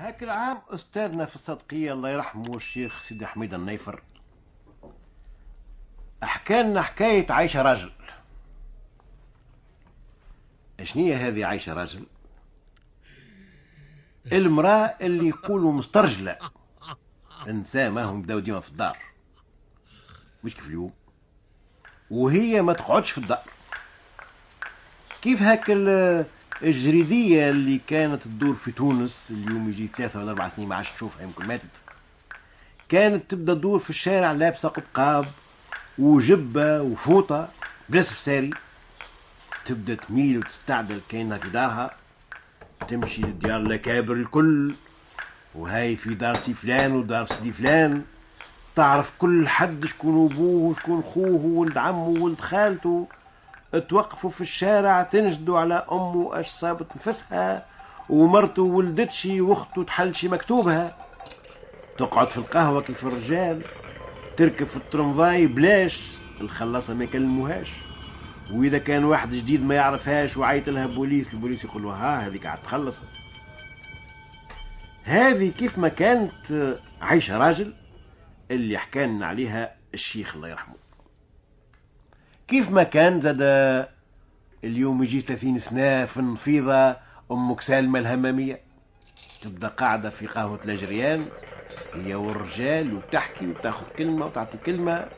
هاك العام أستاذنا في الصدقية الله يرحمه الشيخ سيدي حميد النيفر حكى لنا حكاية عايشة راجل. شنية هذه عايشة راجل؟ المرأة اللي يقولوا مسترجلة، إنسان ما هم بداو ديما في الدار مش كيف اليوم، وهي ما تقعدش في الدار. كيف هاك الجريدية اللي كانت تدور في تونس اليوم يجي 3 ولا 4 سنين ما عادش تشوفها، يمكن ماتت. كانت تبدا تدور في الشارع لابسة قبقاب وجبة وفوطة بلا سفساري، تبدا تميل وتستعدل كأنها في دارها، تمشي لديار الأكابر الكل، وهاي في دار سي فلان ودار سيدي فلان، تعرف كل حد شكون أبوه وشكون خوه وولد عمه وولد خالته. توقفوا في الشارع تنجدوا على أمه أش صابت نفسها، ومرته ولدتشي واخته تحلشي مكتوبها. تقعد في القهوة كيف الرجال، تركب في الترمفاي بلاش، الخلاصة ما يكلموهاش، وإذا كان واحد جديد ما يعرفهاش وعيط لها بوليس، البوليس يقول ها هذيك قاعد تخلص. هذه كيف ما كانت عايشة راجل اللي حكالنا عليها الشيخ الله يرحمه. كيف ما كان زاد اليوم يجي 30 سنة في النفيضة أمك سالمة الهمامية، تبدأ قاعدة في قهوة لاجريان هي والرجال وتحكي وتاخذ كلمة وتعطي كلمة.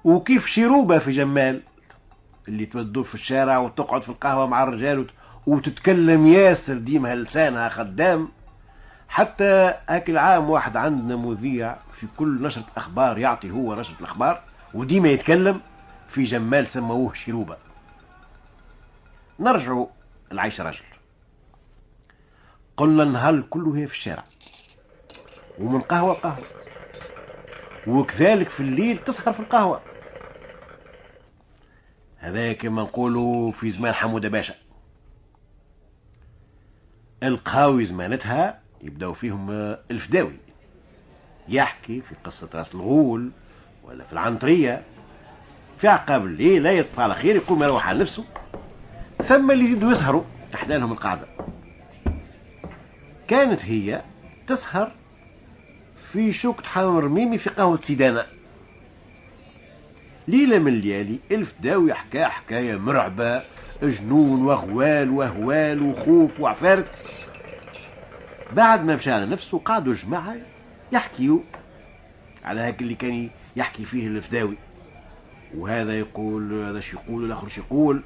وكيف شروبة في جمال اللي تودور في الشارع وتقعد في القهوة مع الرجال وتتكلم ياسر ديمها لسانها خدام. حتى هاك العام واحد عندنا مذيع في كل نشرة أخبار يعطي هو نشرة الأخبار وديما يتكلم في جمال، سموه شروبة. نرجعوا العيش رجل. قلنا النهار كله هي في الشارع ومن قهوة لقهوة، وكذلك في الليل تسهر في القهوة. هذا كما نقولوا في زمان حمودة باشا. القهاوي زمانتها يبدأوا فيهم الفداوي يحكي في قصة راس الغول ولا في العنطرية، في عقاب الليل لا يطفى على خير يقوم يروح على نفسه. ثم اللي يزيدوا يسهروا أحلالهم القعدة. كانت هي تسهر في شوكة حامر ميمي في قهوة سيدانا. ليلة من الليالي الفداوي حكا حكاية مرعبة، جنون وغوال وهوال وخوف وعفارت. بعد ما مشى على نفسه قعدوا جماعة يحكيوا على هاك اللي كان يحكي فيه الفداوي، وهذا يقول هذا شي يقول والآخر شي يقول،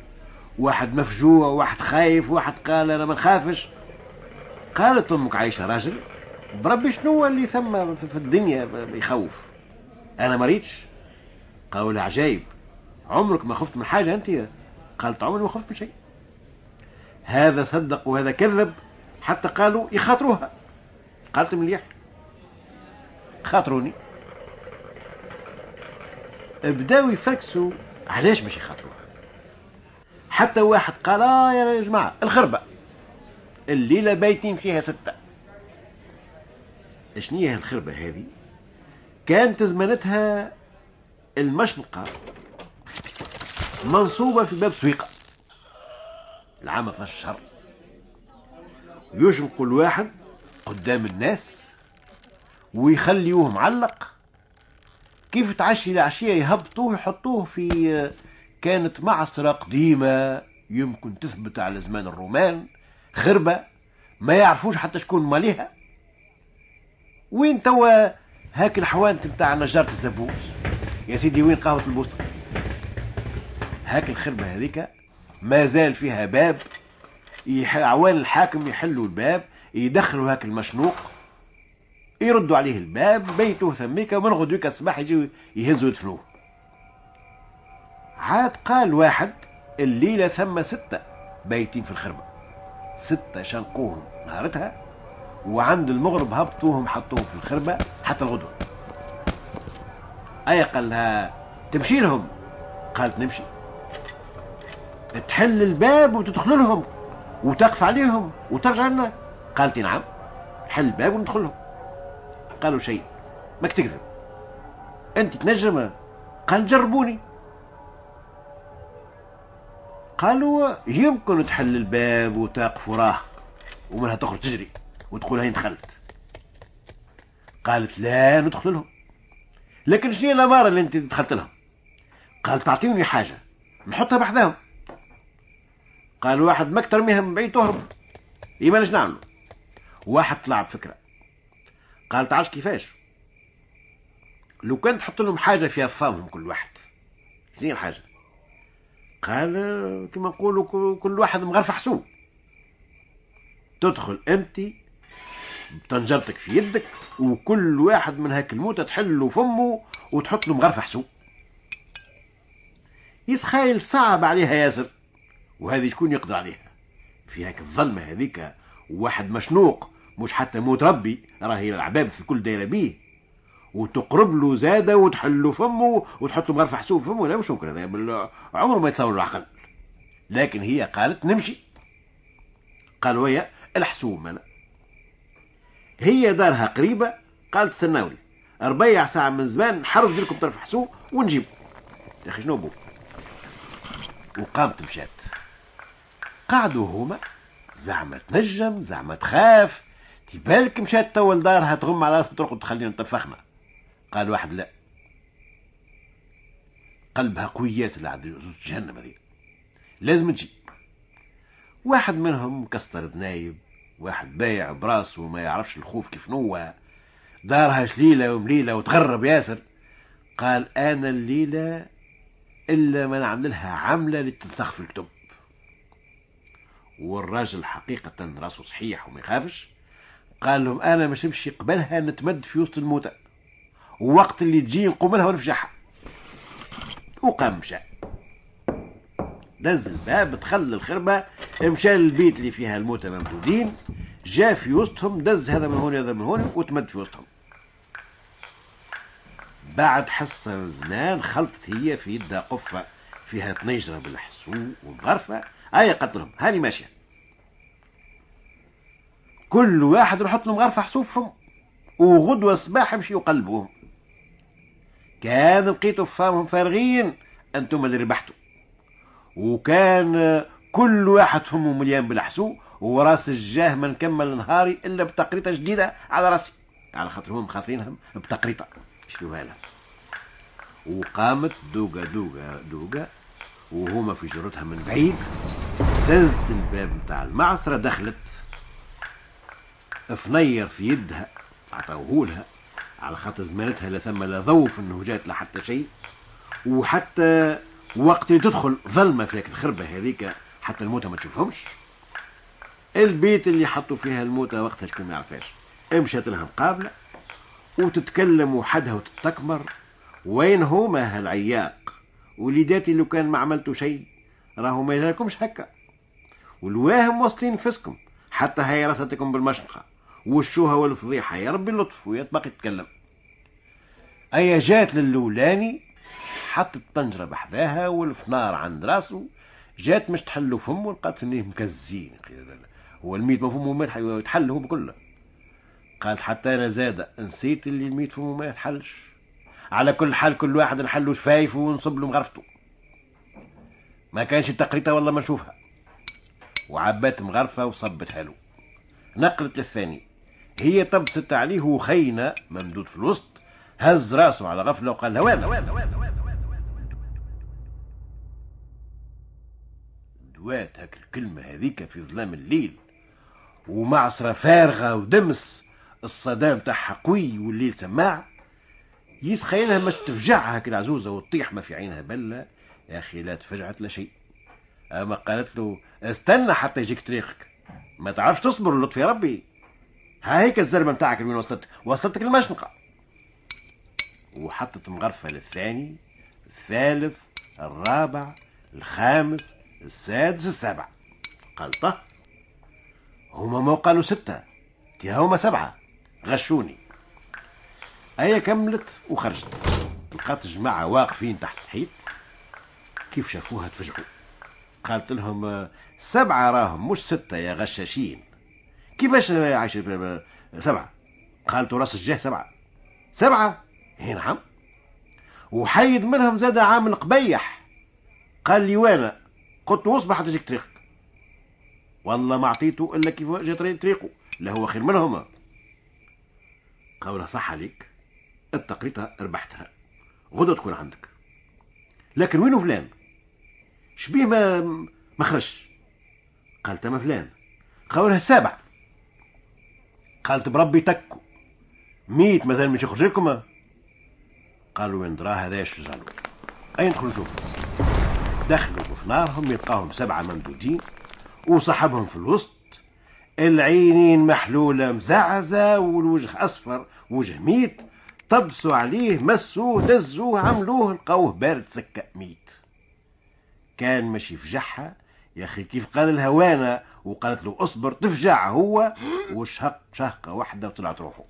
واحد مفجوع واحد خايف واحد قال أنا ما نخافش. قالت أمك عايشة راجل بربي شنو اللي ثم في الدنيا يخوف؟ أنا مريتش. قالوا لها عجايب، عمرك ما خفت من حاجة أنت؟ قالت عمري ما خفت من شيء. هذا صدق وهذا كذب، حتى قالوا يخاطروها. قالت مليح خاطروني. بداوا يفركسوا علاش باش يخاطروها. حتى واحد قال يا جماعة الخربة الليلة بايتين فيها 6. شنية الخربة هذه؟ كانت زمانتها المشنقة منصوبة في باب سويقة العام 12 شهر، يشنقوا الواحد قدام الناس ويخليوه معلق. كيف تعشي العشية يهبطوه يحطوه في كانت معصرة قديمة يمكن تثبت على زمان الرومان، خربة ما يعرفوش حتى شكون ماليها. وين توا هاك الحوانت بتاع نجارة الزبوس يا سيدي؟ وين قهوة البوسطة؟ هاك الخربة هذيك ما زال فيها باب، عوان الحاكم يحلوا الباب يدخلوا هاك المشنوق يردوا عليه الباب بيته ثميك، ومن غدوك الصباح يجيوا يهزوا يدفنوه. عاد قال واحد الليلة ثم 6 بايتين في الخربة، 6 شنقوهم نهارتها وعند المغرب هبطوهم حطوهم في الخربة حتى الغدوة. أي قال لها تمشي لهم؟ قالت نمشي. تحل الباب وتدخل لهم وتقف عليهم وترجع لنا؟ قالت نعم. حل الباب وندخل لهم. قالوا شيء ماك تكذب انت تنجم؟ قال جربوني. قالوا يمكن تحل الباب وتقف وراه ومنها تخرج تجري، وتقول هاي دخلت. قالت لا ندخل لهم. لكن شنو هي الأمارة اللي انت دخلت لهم؟ قال تعطيوني حاجة نحطها بحذاهم. قال واحد ماك ترميها من بعيد تهرب، ما نش نعملوا. واحد طلع بفكرة، قال تعرفش كيفاش؟ لو كنت تحط لهم حاجة فيها فمهم كل واحد. شنو هي الحاجة؟ قال كما نقولوا كل واحد مغرفة حسوب. تدخل انت بطنجرتك في يدك وكل واحد من هاك الموتة تحل له فمه وتحط له مغرفة حسوب. يسخايل صعب عليها ياسر، وهذه شكون يقدر عليها في هاك الظلمة هذيك؟ واحد مشنوق مش حتى موت ربي، راهي العباب في كل دايرة بيه، وتقرب له زادة وتحل له فمه وتحط له مغرفة حسوب فمه. لا مش ممكن، هذا عمره ما يتصور العقل. لكن هي قالت نمشي. قالوا هي الحسوب مالا، هي دارها قريبة. قالت استناولي ربيع ساعة من زمان نحرز لكم طرف حسوب ونجيب. يا أخي شنو بو؟ وقامت مشات. قعدوا هما زعما تنجم زعما تخاف، تبالك مشات توا لدارها تغم على راسها ترقد تخلينا نطفخنا. قال واحد لا، قلبها قوي ياسر لعند زوج جهنم هذه، لازم تجي. واحد منهم مكسر بنايب، واحد بايع براسه وما يعرفش الخوف كيف نوى، دارها شليلة ومليلة وتغرب ياسر. قال أنا الليلة إلا ما نعمل لها عملة لتنسخ في الكتب. والراجل حقيقة راسه صحيح وما يخافش. قال لهم أنا مش نمشي قبلها نتمد في وسط الموتى، ووقت اللي تجي نقوم لها ونفجعها. وقام مشى، دز الباب دخل الخربة، مشى للبيت اللي فيها الموتى ممدودين، جاء في وسطهم دز هذا من هون هذا من هون وتمد في وسطهم. بعد حصة زمان خلطت هي في يدها قفة فيها طنيجرة بالحسوب ومغرفة. هاي قتلهم هاني ماشية، كل واحد يحط له مغرفة حسوب فم، وغدوة الصباح يمشي يقلبوهم. كان لقيتوا فمهم فارغين انتم اللي ربحتوا. وكان كل واحد فمه مليان بالحسوب، وراس الجاه ما نكمل نهاري الا بتقريطه جديده على راسي، على خاطرهم خاطرينهم بتقريطه شنوها لها. وقامت دوقة دوقة دوقة وهما في جرتها من بعيد، دزت الباب متاع المعصرة، دخلت فنير في يدها عطاوهولها على خاطر زمانتها لا ثم لا ضوف انه جات لا حتى شيء. وحتى وقت اللي تدخل ظلمة في الخربة هذيك حتى الموتى ما تشوفهمش. البيت اللي حطوا فيها الموتى وقتها شكون ما يعرفهاش، مشات لها مقابلة وتتكلم وحدها وتتكمر. وين هما هالعياق وليداتي لو كان ما عملتوا شيء راهو ما يجيلكمش هكا، والواهم واصلين فسكم حتى هي رستكم بالمشنقة والشوهة والفضيحة. يا ربي اللطف ويا باقي تتكلم. اي جات للولاني حطت طنجرة بحذاها والفنار عند راسه، جات مش تحلو فمه لقات انيه مكزين. هو الميت ما فمه ما يتحل هو بكله. قالت حتى انا زادة نسيت اللي الميت فمه ما يتحلش. على كل حال كل واحد نحلو شفايفه ونصب له مغرفته. ما كانش التقريطة والله ما نشوفها. وعبات مغرفة وصبتها له. نقلت للثاني، هي طبست عليه وخينا ممدود في الوسط، هز راسه على غفلة وقال لها وين دوات هاك الكلمة هذيك في ظلام الليل ومعصرة فارغة ودمس الصدام تاعها قوي والليل سماع. يسخيلها مش تفجعها هاك العزوزة وتطيح ما في عينها بلة. يا أخي لا تفجعت لا شيء. أما قالت له استنى حتى يجيك طريقك، ما تعرفش تصبر اللطف يا ربي. ها هيك الزربة متاعك من وصلتك المشنقة. وحطت مغرفة للثاني الثالث الرابع الخامس السادس السابع. قالته هما ما قالوا 6 هما 7 غشوني. هي كملت وخرجت، لقات جماعة واقفين تحت الحيط. كيف شافوها تفجعوا. قالت لهم 7 راهم مش 6 يا غشاشين. كيفاش عايشة 7؟ قالت راس الجاه 7. هي نعم. وحيد منهم زاد عامل قبيح. قال لي وانا قلت له اصبح تجيك طريقك. والله ما عطيته الا كيف جات طريقه، لا هو خير منهم. قالوا صح عليك، التقريطة ربحتها، غدوة تكون عندك. لكن وينو فلان؟ شبيه ما خرجش؟ قالت ما فلان. قالوا لها السابع. قالت بربي تكو ميت مازال مش يخرج لكم. قالوا وين دراه هذا يشجعوا اين ندخلوا نشوفوا. دخلوا في نارهم يلقاهم 7 ممدودين وصاحبهم في الوسط، العينين محلولة مزعزة والوجه أصفر وجه ميت. طبسوا عليه مسوه دزوه عملوه لقوه بارد سكة ميت. كان ماشي فجعها يا أخي كيف قال لها وانا وقالت له اصبر تفجع هو وشهق شهقة واحدة وطلعت روحه.